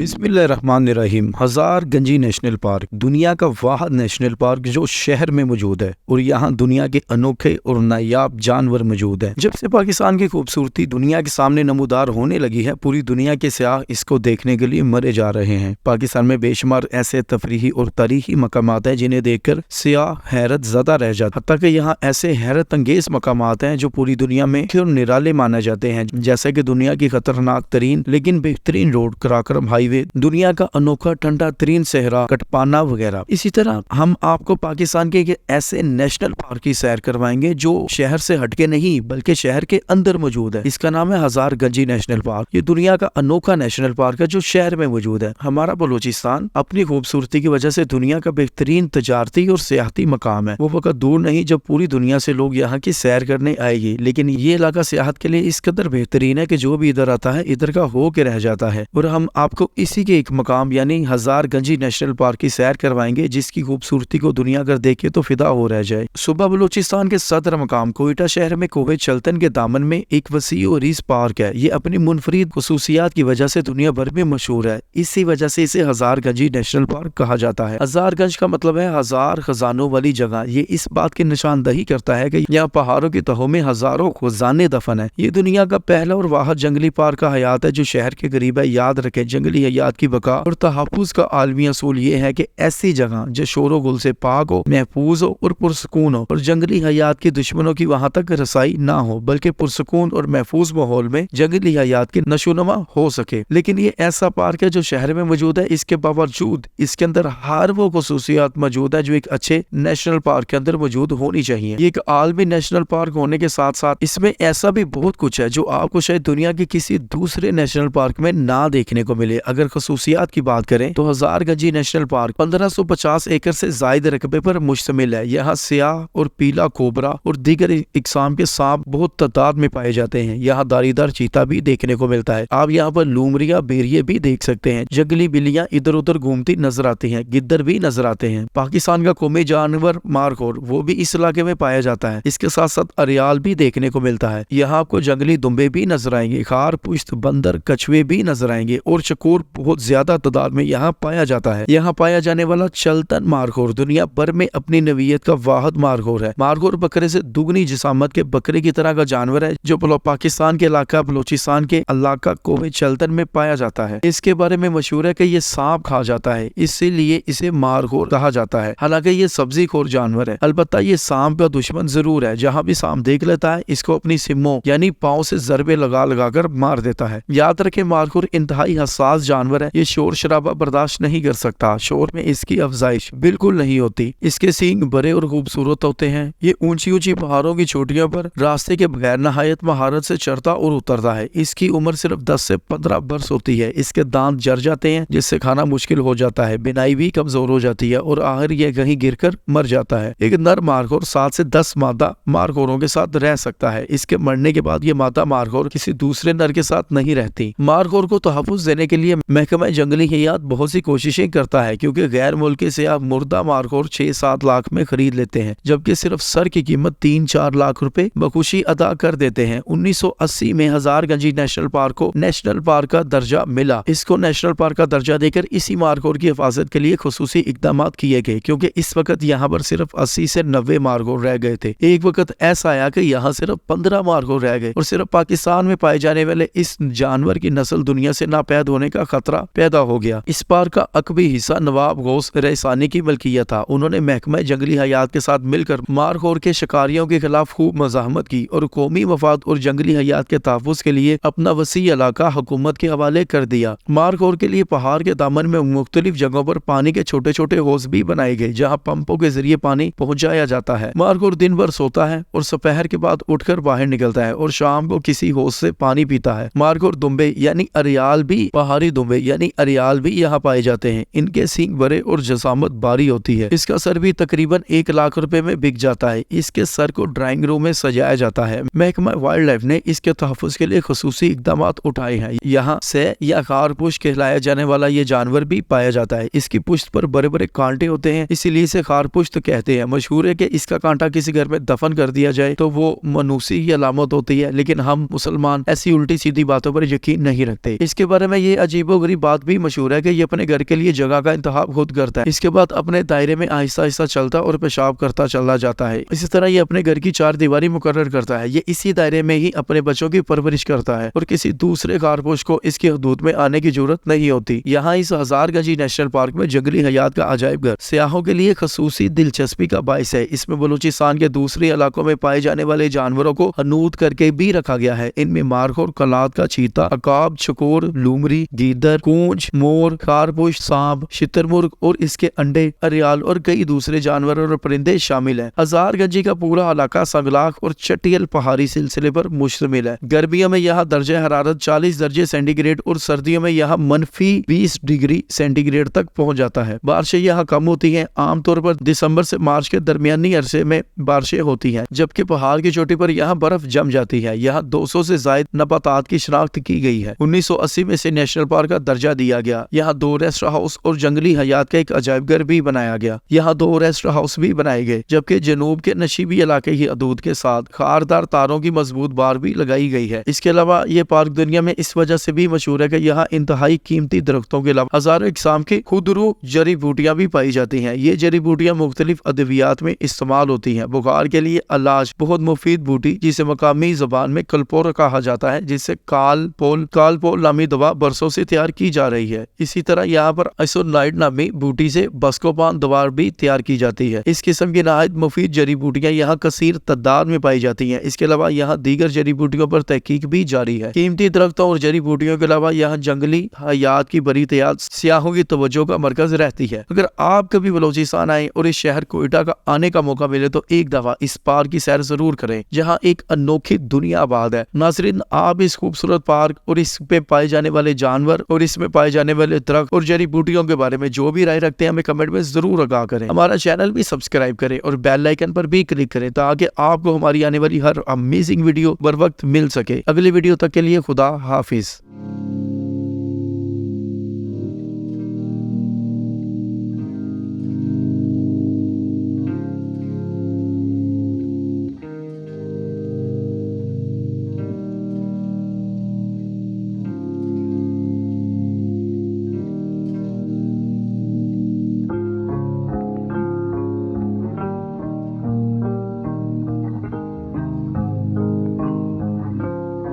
बिस्मिल्लाहिर्रहमानिर्रहीम। हज़ार गंजी नेशनल पार्क दुनिया का वाहिद नेशनल पार्क जो शहर में मौजूद है और यहाँ दुनिया के अनोखे और नायाब जानवर मौजूद हैं। जब से पाकिस्तान की खूबसूरती दुनिया के सामने नमूदार होने लगी है, पूरी दुनिया के सयाह इसको देखने के लिए मरे जा रहे हैं। पाकिस्तान में बेशुमार ऐसे तफरीही और तारीखी मकामात हैं जिन्हें देखकर सयाह हैरत ज़दा रह जाते, हत्ता कि यहाँ ऐसे हैरत अंगेज मकामात हैं जो पूरी दुनिया में निराले माने जाते हैं, जैसे कि दुनिया की खतरनाक तरीन लेकिन बेहतरीन रोड कराक्रम हाईवे, दुनिया का अनोखा ठंडा तरीन सहरा कटपाना वगैरह। इसी तरह हम आपको पाकिस्तान के ऐसे नेशनल पार्क की सैर करवाएंगे जो शहर से हटके नहीं बल्कि शहर के अंदर मौजूद है। इसका नाम है हज़ार गंजी नेशनल पार्क। ये दुनिया का अनोखा नेशनल पार्क है जो शहर में मौजूद है। हमारा बलूचिस्तान अपनी खूबसूरती की वजह से दुनिया का बेहतरीन तजारती और सियाहती मकाम है। वो वक्त दूर नहीं जब पूरी दुनिया से लोग यहाँ की सैर करने आएगी, लेकिन ये इलाका सियाहत के लिए इस कदर बेहतरीन है कि जो भी इधर आता है इधर का हो के रह जाता है। और हम आपको इसी के एक मकाम यानी हज़ार गंजी नेशनल पार्क की सैर करवाएंगे जिसकी खूबसूरती को दुनिया अगर देखे तो फिदा हो रह जाए। सूबा बलूचिस्तान के सदर मकाम कोयटा शहर में कोहे चलतन के दामन में एक वसी और रीस पार्क है। ये अपनी मुनफरिद खसूसियात की वजह से दुनिया भर में मशहूर है। इसी वजह से इसे हज़ार गंजी नेशनल पार्क कहा जाता है। हज़ार गंज का मतलब है हजार खजानों वाली जगह। ये इस बात की निशानदही करता है कि यहाँ पहाड़ों की तहों में हजारों खजाने दफन है। ये दुनिया का पहला और वाहिद जंगली पार्क का हयात है जो शहर के करीब है। याद रखें, जंगली हयात की बका और तहफ़्फ़ुज़ का आलमी असूल ये है कि ऐसी जगह जो शोरो गुल से पाक हो, महफूज हो और पुरसकून हो, और जंगली हयात के दुश्मनों की वहां तक रसाई ना हो, बल्कि पुरसकून और महफूज माहौल में जंगली हयात की नशोनुमा हो सके। लेकिन ये ऐसा पार्क है जो शहर में मौजूद है। इसके बावजूद इसके अंदर हर वो खसूसियात मौजूद है जो एक अच्छे नेशनल पार्क के अंदर मौजूद होनी चाहिए। ये एक आलमी नेशनल पार्क होने के साथ साथ इसमें ऐसा भी बहुत कुछ है जो आपको शायद दुनिया के किसी दूसरे नेशनल पार्क में ना देखने को मिले। अगर खसूसियात की बात करें तो हज़ार गंजी नेशनल पार्क 1550 एकड़ से जायद रकबे पर मुश्तमिल है। यहाँ स्याह और पीला कोबरा और दीगर इकसाम के सांप बहुत तादाद में पाए जाते हैं। यहाँ दारीदार चीता भी देखने को मिलता है। आप यहाँ पर लूमरिया बेरिये भी देख सकते हैं। जंगली बिल्लियां इधर उधर घूमती नजर आती हैं। गिद्दर भी नजर आते हैं। पाकिस्तान का कौमी जानवर मारखोर वो भी इस इलाके में पाया जाता है। इसके साथ साथ अरियाल भी देखने को मिलता है। यहाँ आपको जंगली दुम्बे भी नजर आएंगे, खार पुश्त बंदर कछुए भी नजर आएंगे और चकोर बहुत ज्यादा तादाद में यहाँ पाया जाता है। यहाँ पाया जाने वाला चलतन मारखोर दुनिया भर में अपनी नवीयत का वाहिद मारखोर है। मारखोर बकरे से दुगनी जिसामत के बकरे की तरह का जानवर है जो पाकिस्तान के इलाका बलूचिस्तान के इलाका कोहे चलतन में पाया जाता है। इसके बारे में मशहूर है कि ये सांप खा जाता है, इसीलिए इसे मारखोर कहा जाता है। हालांकि ये सब्जी खोर जानवर है। अलबत्ता ये सांप का दुश्मन जरूर है। जहाँ भी सांप देख लेता है इसको अपनी सिम्मों यानी पाँव से जरबे लगा लगा कर मार देता है। याद रखें, मारखोर इंतहाई हसास जानवर है। ये शोर शराबा बर्दाश्त नहीं कर सकता। शोर में इसकी अफजाइश बिल्कुल नहीं होती। इसके सींग बड़े और खूबसूरत होते हैं। ये ऊंची ऊंची पहाड़ों की चोटियों पर रास्ते के बगैर नहायत महारत से चढ़ता और उतरता है। इसकी उम्र सिर्फ 10 से 15 बरस होती है। इसके दांत जर जाते हैं जिससे खाना मुश्किल हो जाता है। बिनाई भी कमजोर हो जाती है और आखिर यह कहीं गिरकर मर जाता है। एक नर मारखोर 7 से 10 मादा मारखोरों के साथ रह सकता है। इसके मरने के बाद ये मादा मारखोर किसी दूसरे नर के साथ नहीं रहती। मारखोर को तहफ़्फ़ुज़ देने के लिए महकमा जंगली हयात बहुत सी कोशिशें करता है, क्योंकि गैर मुल्की से आप मुर्दा मारखोर 6-7 लाख में खरीद लेते हैं, जबकि सिर्फ सर की कीमत 3-4 लाख रुपए बखुशी अदा कर देते हैं। 1980 में हज़ार गंजी नेशनल पार्क को नेशनल पार्क का दर्जा मिला। इसको नेशनल पार्क का दर्जा देकर इसी मारखोर की हिफाजत के लिए खुसूसी इकदाम किए गए, क्योंकि इस वक्त यहाँ पर सिर्फ 80 से 90 मारखोर रह गए थे। एक वक्त ऐसा आया कि यहाँ सिर्फ 15 मारखोर रह गए और सिर्फ पाकिस्तान में पाए जाने वाले इस जानवर की नस्ल दुनिया से नापैद होने का खतरा पैदा हो गया। इस पार्क का अकबी हिस्सा नवाब गौस रईसानी की मलकियत था। उन्होंने महकमा जंगली हयात के साथ मिलकर मारखोर के शिकारियों के खिलाफ खूब मज़ाहमत की और कौमी मफाद और जंगली हयात के तहफ़्फ़ुज़ के लिए अपना वसी इलाका हुकूमत के हवाले कर दिया। मारखोर के लिए पहाड़ के दामन में मुख्तलिफ जगहों पर पानी के छोटे छोटे हौज भी बनाए गए जहाँ पंपों के जरिए पानी पहुँचाया जाता है। मारखोर दिन भर सोता है और दोपहर के बाद उठकर बाहर निकलता है और शाम को किसी हौज से पानी पीता है। मारखोर दुम्बे यानी अरियाल भी, पहाड़ी दुम्बे यानी अरियाल भी यहाँ पाए जाते हैं। इनके सींग बड़े और जसामत बारी होती है। इसका सर भी तकरीबन 1 लाख रुपए में बिक जाता है। इसके सर को ड्राइंग रूम में सजाया जाता है। महकमा वाइल्ड लाइफ ने इसके तहफ़्फ़ुज़ के लिए खुसूसी इक़दाम उठाए हैं। यहाँ से या खारपुश कहलाया जाने वाला ये जानवर भी पाया जाता है। इसकी पुश्त पर बड़े बड़े कांटे होते हैं, इसीलिए इसे खारपुश्त कहते हैं। मशहूर है कि इसका कांटा किसी घर में दफन कर दिया जाए तो वो मनूसी की अलामत होती है, लेकिन हम मुसलमान ऐसी उल्टी सीधी बातों पर यकीन नहीं रखते। इसके बारे में ये अजीबो و غریب بات بھی مشہور ہے کہ یہ اپنے گھر کے لیے جگہ کا انتخاب خود کرتا ہے، اس کے بعد اپنے دائرے میں آہستہ آہستہ چلتا اور پیشاب کرتا چلا جاتا ہے۔ اسی طرح یہ اپنے گھر کی 4 دیواری مقرر کرتا ہے، یہ اسی دائرے میں ہی اپنے بچوں کی پرورش کرتا ہے اور کسی دوسرے کارپوش کو اس کی حدود میں آنے کی ضرورت نہیں ہوتی۔ یہاں اس ہزار گنجی نیشنل پارک میں جنگلی حیات کا عجائب گھر سیاحوں کے لیے خصوصی دلچسپی کا باعث ہے۔ اس میں بلوچستان کے دوسرے علاقوں میں پائے جانے والے جانوروں کو حنوط کر کے بھی رکھا گیا ہے۔ ان میں مارخور کلات کا چیتا، عقاب، چکور، لومڑی، گیدڑ، کونچ، مور، خارپوش، سانپ، شتر مرغ اور اس کے انڈے، اریال اور کئی دوسرے جانور اور پرندے شامل ہیں۔ ہزار گنجی کا پورا علاقہ سنگلاخ اور چٹیل پہاڑی سلسلے پر مشتمل ہے۔ گرمیوں میں یہاں درجہ حرارت 40 درجے سینٹی گریڈ اور سردیوں میں یہاں -20 ڈگری سینٹی گریڈ تک پہنچ جاتا ہے۔ بارشیں یہاں کم ہوتی ہیں، عام طور پر دسمبر سے مارچ کے درمیانی عرصے میں بارشیں ہوتی ہیں، جبکہ پہاڑ کی چوٹی پر یہاں برف جم جاتی ہے۔ یہاں 200 سے زائد نباتات کی شناخت کی گئی ہے۔ 1980 میں سے نیشنل پارک کا درجہ دیا گیا۔ یہاں 2 ریسٹ ہاؤس اور جنگلی حیات کا ایک عجائب گھر بھی بنایا گیا۔ یہاں 2 ریسٹ ہاؤس بھی بنائے گئے، جبکہ جنوب کے نشیبی علاقے کی حدود کے ساتھ خاردار تاروں کی مضبوط بار بھی لگائی گئی ہے۔ اس کے علاوہ یہ پارک دنیا میں اس وجہ سے بھی مشہور ہے کہ یہاں انتہائی قیمتی درختوں کے علاوہ ہزاروں اقسام کی خودرو جڑی بوٹیاں بھی پائی جاتی ہیں۔ یہ جڑی بوٹیاں مختلف ادویات میں استعمال ہوتی ہیں۔ بخار کے لیے علاج بہت مفید بوٹی جسے مقامی زبان میں کلپور کہا جاتا ہے، جس سے کال پول نامی دوا برسوں سے تیار کی جا رہی ہے۔ اسی طرح یہاں پر ایسونائڈ نامی بوٹی سے بسکوپان دوا بھی تیار کی جاتی ہے۔ اس قسم کی نہایت مفید جڑی بوٹیاں یہاں کثیر تعداد میں پائی جاتی ہیں۔ اس کے علاوہ یہاں دیگر جڑی بوٹیوں پر تحقیق بھی جاری ہے۔ قیمتی درختوں اور جڑی بوٹیوں کے علاوہ یہاں جنگلی حیات کی بڑی تعداد سیاحوں کی توجہ کا مرکز رہتی ہے۔ اگر آپ کبھی بلوچستان آئیں اور اس شہر کوئٹہ کا آنے کا موقع ملے تو ایک دفعہ اس پارک کی سیر ضرور کریں، جہاں ایک انوکھی دنیا آباد ہے۔ ناظرین، آپ اس خوبصورت پارک اور اس پہ پائے جانے والے جانور اور اس میں پائے جانے والے درخت اور جڑی بوٹیوں کے بارے میں جو بھی رائے رکھتے ہیں ہمیں کمنٹ میں ضرور آگاہ کریں۔ ہمارا چینل بھی سبسکرائب کریں اور بیل آئیکن پر بھی کلک کریں تاکہ آپ کو ہماری آنے والی ہر امیزنگ ویڈیو بر وقت مل سکے۔ اگلی ویڈیو تک کے لیے خدا حافظ۔